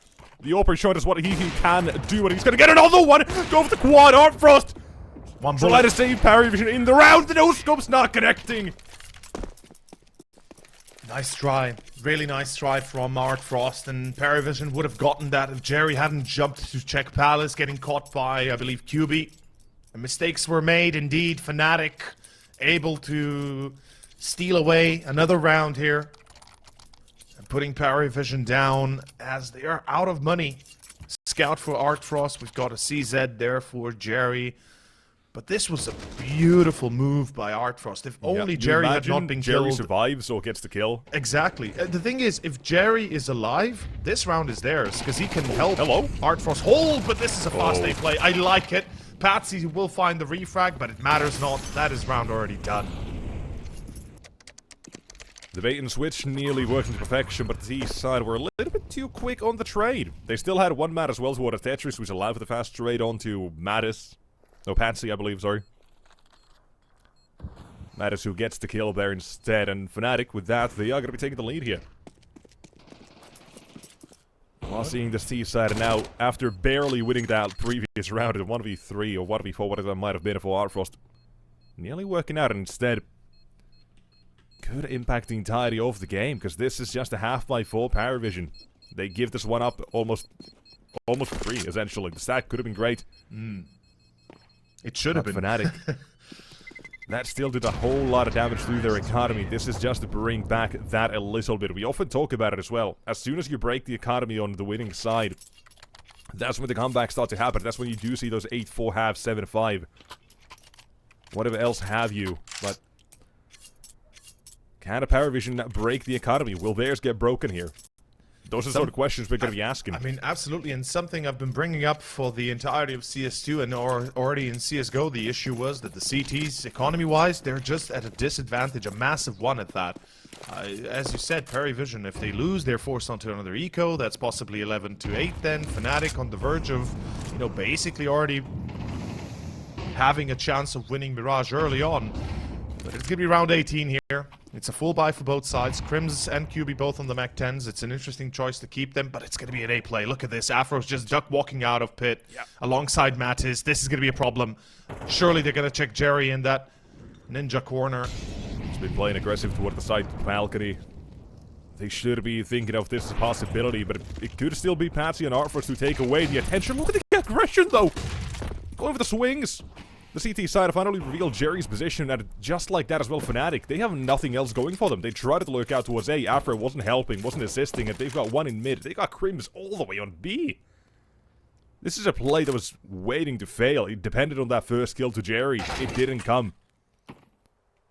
Speaker 1: The upper shot is what he can do, and he's going to get another one. Go for the quad, Artfrost.
Speaker 2: One bullet.
Speaker 1: Try to save PARIVISION in the round. The no-scope's not connecting.
Speaker 2: Nice try. Really nice try from Artfrost, and PARIVISION would have gotten that if Jerry hadn't jumped to check Palace, getting caught by, I believe, QB. And mistakes were made, indeed. fnatic able to steal away another round here. And putting PARIVISION down as they are out of money. Scout for Artfrost. We've got a CZ there for Jerry. But this was a beautiful move by Artfrost. If only Jerry had not been killed.
Speaker 1: Jerry survives, so gets the kill.
Speaker 2: Exactly. The thing is, if Jerry is alive, this round is theirs, because he can help Artfrost hold, but this is a fast A play. I like it. Patsy will find the refrag, but it matters not. That is round already done.
Speaker 1: The bait and switch nearly working to perfection, but the T side were a little bit too quick on the trade. They still had one mat as well toward a Tetris, which allowed for the fast trade onto Mattis. No, Patsy, I believe, sorry. Mattis who gets the kill there instead, and fnatic, with that, they are going to be taking the lead here. While seeing this T side, and now, after barely winning that previous round in 1v3 or 1v4, whatever that might have been for Artfrost, nearly working out, and instead could impact the entirety of the game, because this is just a half by 4 PARIVISION. They give this one up almost free, essentially. The stack could have been great.
Speaker 2: It should have been.
Speaker 1: fnatic. That still did a whole lot of damage through their economy. This is just to bring back that a little bit. We often talk about it as well. As soon as you break the economy on the winning side, that's when the comebacks start to happen. That's when you do see those 8-4 halves, 7-5. Whatever else have you. But can a PARIVISION break the economy? Will theirs get broken here? Those are the sort of questions we're going to be asking.
Speaker 2: I mean, absolutely, and something I've been bringing up for the entirety of CS2 and already in CSGO, the issue was that the CTs, economy-wise, they're just at a disadvantage, a massive one at that. As you said, PARIVISION, if they lose, they're forced onto another eco. That's possibly 11-8 then. fnatic on the verge of, you know, basically already having a chance of winning Mirage early on. But it's going to be round 18 here. It's a full buy for both sides. Crims and QB both on the Mac 10s. It's an interesting choice to keep them, but it's going to be an A play. Look at this. Afro's just duck walking out of pit alongside Mattis. This is going to be a problem. Surely they're going to check Jerry in that ninja corner.
Speaker 1: He's been playing aggressive toward the side balcony. They should be thinking of this as a possibility, but it could still be Patsy and Artforce to take away the attention. Look at the aggression, though! Going for the swings! The CT side finally revealed Jerry's position, and just like that as well, fnatic, they have nothing else going for them. They tried to lurk out towards A, Afro wasn't helping, wasn't assisting, and they've got one in mid. They got Crims all the way on B. This is a play that was waiting to fail. It depended on that first kill to Jerry. It didn't come.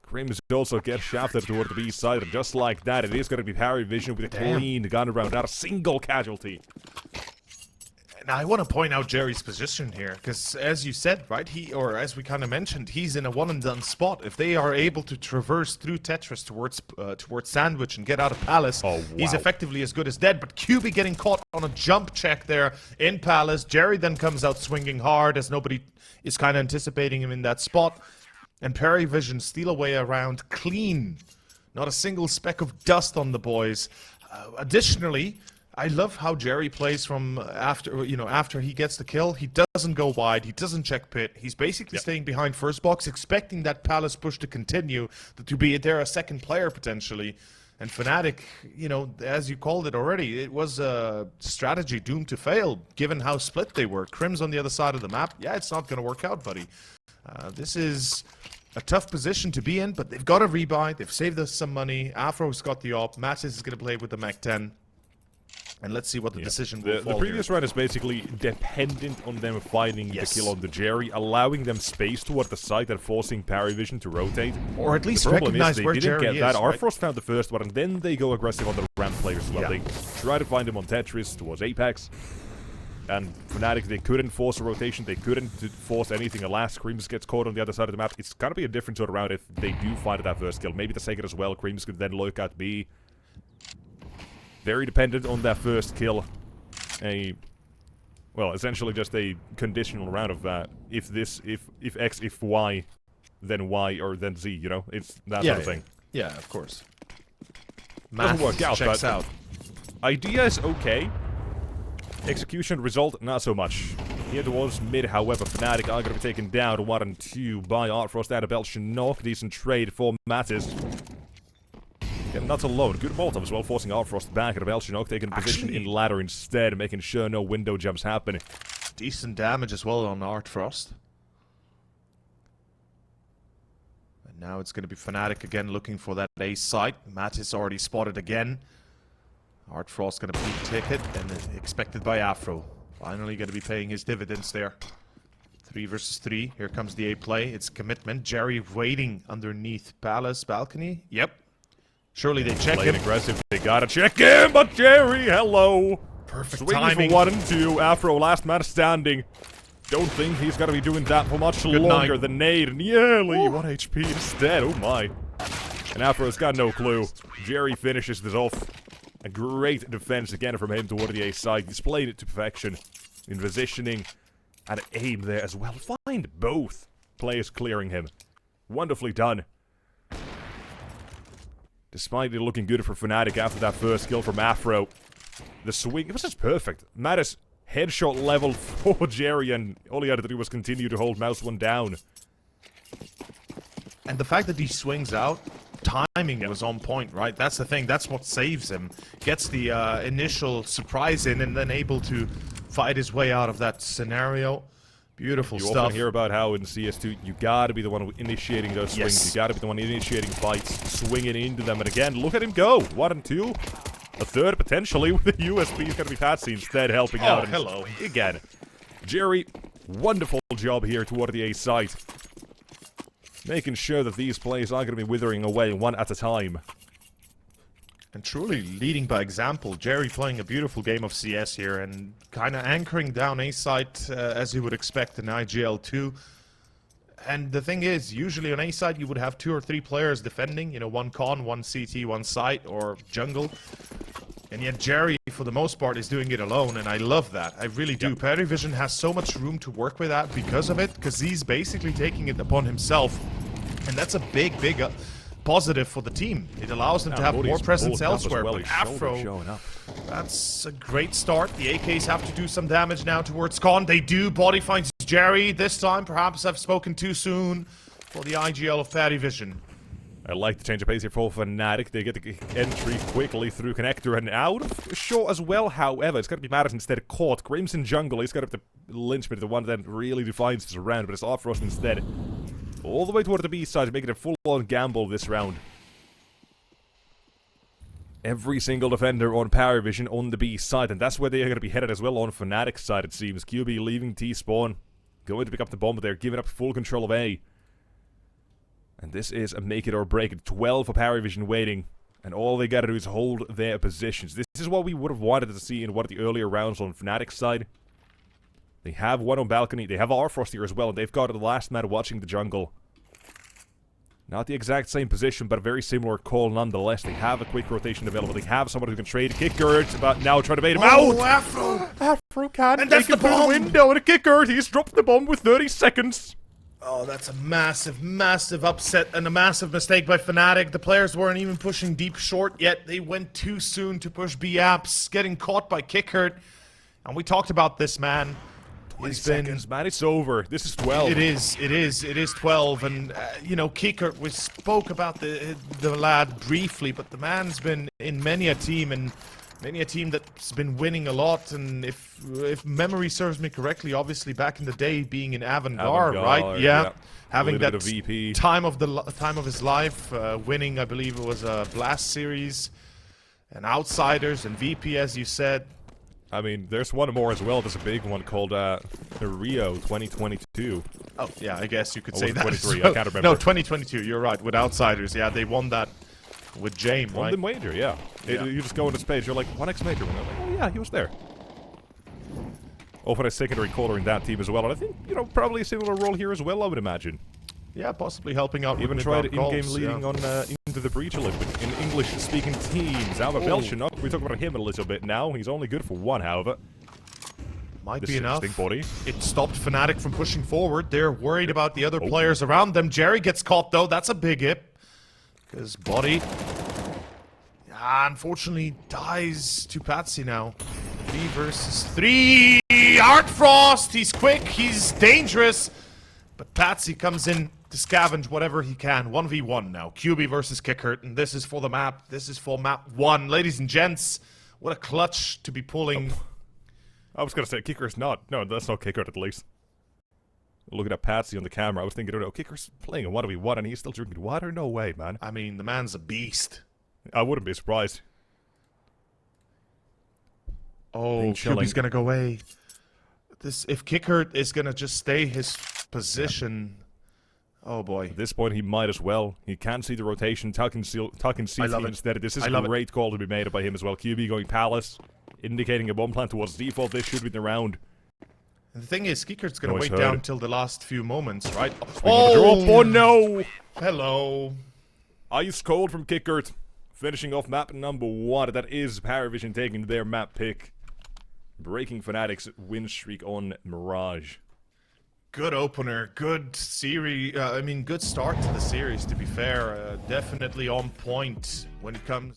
Speaker 1: Crims also gets shafted toward the B side, and just like that, it is going to be PARIVISION with a clean gun around, not a single casualty.
Speaker 2: Now, I want to point out Jerry's position here, because as you said, right, or as we kind of mentioned, he's in a one-and-done spot. If they are able to traverse through Tetris towards Sandwich and get out of Palace, he's effectively as good as dead. But QB getting caught on a jump check there in Palace. Jerry then comes out swinging hard as nobody is kind of anticipating him in that spot. And PARIVISION steal away around clean. Not a single speck of dust on the boys. Additionally, I love how Jerry plays from after he gets the kill. He doesn't go wide. He doesn't check pit. He's basically staying behind first box, expecting that Palace push to continue, to be there a second player potentially. And fnatic, you know, as you called it already, it was a strategy doomed to fail, given how split they were. Crims on the other side of the map. Yeah, it's not going to work out, buddy. This is a tough position to be in, but they've got a rebuy. They've saved us some money. Afro's got the op. Mattis is going to play with the Mac 10. And let's see what the decision will fall.
Speaker 1: The previous run is basically dependent on them finding the kill on the Jerry, allowing them space toward the site and forcing PARIVISION to rotate.
Speaker 2: Or at least recognize where Jerry is.
Speaker 1: They didn't get that. Artforce found the first one, and then they go aggressive on the ramp players as well. They try to find him on Tetris towards Apex. And fnatic, they couldn't force a rotation. They couldn't force anything. Alas, Creams gets caught on the other side of the map. It's going to be a different sort of round if they do find that first kill. Maybe the second as well. Creams could then lurk at B. Very dependent on that first kill. Well, essentially just a conditional round of that. If X, if Y, then Y, or then Z, you know? It's that sort of thing.
Speaker 2: Yeah, of course.
Speaker 1: Doesn't work out,
Speaker 2: checks out.
Speaker 1: Idea is okay. Execution result, not so much. Here towards mid, however, fnatic are going to be taken down 1 and 2 by Artfrost and a Belgian knock. Decent trade for Mattis. Yeah, not alone. Good Molotov as well, forcing Artfrost back at a Belgian knock, taking position in ladder instead, making sure no window jumps happen.
Speaker 2: Decent damage as well on Artfrost. And now it's going to be fnatic again looking for that A site. Mattis already spotted again. Artfrost going to beat ticket and expected by Afro. Finally going to be paying his dividends there. 3 versus 3. Here comes the A play. It's commitment. Jerry waiting underneath Palace balcony. Yep. Surely they check him.
Speaker 1: Aggressive. They gotta check him, but Jerry, hello.
Speaker 2: Perfect
Speaker 1: Swings
Speaker 2: timing.
Speaker 1: for 1 and 2. Afro, last man standing. Don't think he's gonna be doing that for much longer than Nade. Nearly 1 HP instead. Oh my. And Afro's got no clue. Jerry finishes this off. A great defense again from him toward the A side. Displayed it to perfection in positioning and aim there as well. Find both players clearing him. Wonderfully done. Despite it looking good for fnatic after that first kill from Afro, the swing, it was just perfect. Mattis headshot level for Jerry, and all he had to do was continue to hold mouse 1 down.
Speaker 2: And the fact that he swings out timing was on point, right? That's the thing. That's what saves him. Gets the initial surprise in and then able to fight his way out of that scenario. Beautiful stuff.
Speaker 1: You often hear about how in CS2 you gotta be the one initiating those swings.
Speaker 2: Yes.
Speaker 1: You gotta be the one initiating fights, swinging into them. And again, look at him go. 1 and 2. A third potentially with the USB. He's gonna be Patsy instead helping out. And
Speaker 2: hello.
Speaker 1: Again, Jerry, wonderful job here toward the A site. Making sure that these plays aren't gonna be withering away one at a time.
Speaker 2: And truly leading by example. Jerry playing a beautiful game of CS here and kind of anchoring down A site as you would expect in IGL 2. And the thing is, usually on A site you would have 2 or 3 players defending, you know, 1 con, 1 CT, 1 site, or jungle. And yet Jerry, for the most part, is doing it alone, and I love that. I really do. PARIVISION has so much room to work with that because of it, because he's basically taking it upon himself. And that's a big positive for the team. It allows them to have more presence elsewhere.
Speaker 1: Well.
Speaker 2: But Afro, that's a great start. The AKs have to do some damage now towards Con. They do. Body finds Jerry. This time, perhaps I've spoken too soon for the IGL of PARIVISION.
Speaker 1: I like the change of pace here for fnatic. They get the entry quickly through connector and out of short as well. However, it's got to be Matters instead caught. Grim's in jungle. He's got to be the linchpin, the one that really defines this round, but it's Offrost instead. All the way toward the B side, making a full-on gamble this round. Every single defender on PARIVISION on the B side, and that's where they're going to be headed as well on fnatic's side, it seems. QB leaving T-spawn, going to pick up the bomb, but they're giving up full control of A. And this is a make it or break it. 12 for PARIVISION waiting, and all they got to do is hold their positions. This is what we would have wanted to see in one of the earlier rounds on fnatic's side. They have one on balcony. They have Arfrost here as well, and they've got the last man watching the jungle. Not the exact same position, but a very similar call nonetheless. They have a quick rotation available. They have someone who can trade. Kickert about now trying to bait him out.
Speaker 2: Afro!
Speaker 1: Afro can't
Speaker 2: And that's
Speaker 1: make
Speaker 2: the
Speaker 1: it through
Speaker 2: bomb!
Speaker 1: the window, and a Kickert. He's dropped the bomb with 30 seconds.
Speaker 2: Oh, that's a massive upset and a massive mistake by fnatic. The players weren't even pushing deep short yet. They went too soon to push B-apps, getting caught by Kickert. And we talked about this, man.
Speaker 1: 20 seconds, man. It's over. This is 12.
Speaker 2: It is 12. And, you know, Kickert, we spoke about the lad briefly, but the man's been in many a team, and many a team that's been winning a lot. And if memory serves me correctly, obviously back in the day being in Avant-Garde, right? Yeah. Having that
Speaker 1: VP.
Speaker 2: time of his life, winning, I believe it was a Blast Series, and Outsiders, and VP, as you said.
Speaker 1: I mean, there's one more as well. There's a big one called the Rio 2022.
Speaker 2: Oh, yeah, I guess you could
Speaker 1: Or
Speaker 2: say that.
Speaker 1: 23,
Speaker 2: So,
Speaker 1: I can't remember.
Speaker 2: No, 2022, you're right, with Outsiders. Yeah, they won that with James, right?
Speaker 1: London Wager, yeah. You just go on this page, you're like, 1x Major. And I'm like, oh yeah, he was there. Often a secondary caller in that team as well. And I think, you know, probably a similar role here as well, I would imagine.
Speaker 2: Yeah, possibly helping out.
Speaker 1: Even
Speaker 2: with
Speaker 1: tried
Speaker 2: mid-round
Speaker 1: in-game
Speaker 2: calls,
Speaker 1: leading on into the breach a little bit. In English-speaking teams. Alva Belchinok, we talk about him a little bit now. He's only good for 1, however.
Speaker 2: Might
Speaker 1: This
Speaker 2: be enough.
Speaker 1: body.
Speaker 2: It stopped fnatic from pushing forward. They're worried about the other players around them. Jerry gets caught, though. That's a big hit. Because Body, unfortunately, dies to Patsy now. 3 versus 3. Artfrost, he's quick, he's dangerous. But Patsy comes in to scavenge whatever he can. 1v1 now. QB versus Kickert, and this is for the map. This is for map 1. Ladies and gents, what a clutch to be pulling.
Speaker 1: I was going to say, Kicker's not. No, that's not Kickert at least. Looking at Patsy on the camera, I was thinking, oh, Kicker's playing a 1v1 and he's still drinking water? No way, man.
Speaker 2: I mean, the man's a beast.
Speaker 1: I wouldn't be surprised.
Speaker 2: Oh, QB's going to go away. If Kickert is going to just stay his position... Oh boy.
Speaker 1: At this point, he might as well. He can see the rotation, tucking CT instead. This is a great call to be made by him as well. QB going Palace, indicating a bomb plant towards default. This should be the round.
Speaker 2: And the thing is, Kickert's going to wait down until the last few moments, right?
Speaker 1: Oh no!
Speaker 2: Hello.
Speaker 1: Ice cold from Kickert. Finishing off map number 1. That is PARIVISION taking their map pick. Breaking fnatic's win streak on Mirage.
Speaker 2: Good opener, good series. Good start to the series, to be fair. Definitely on point when it comes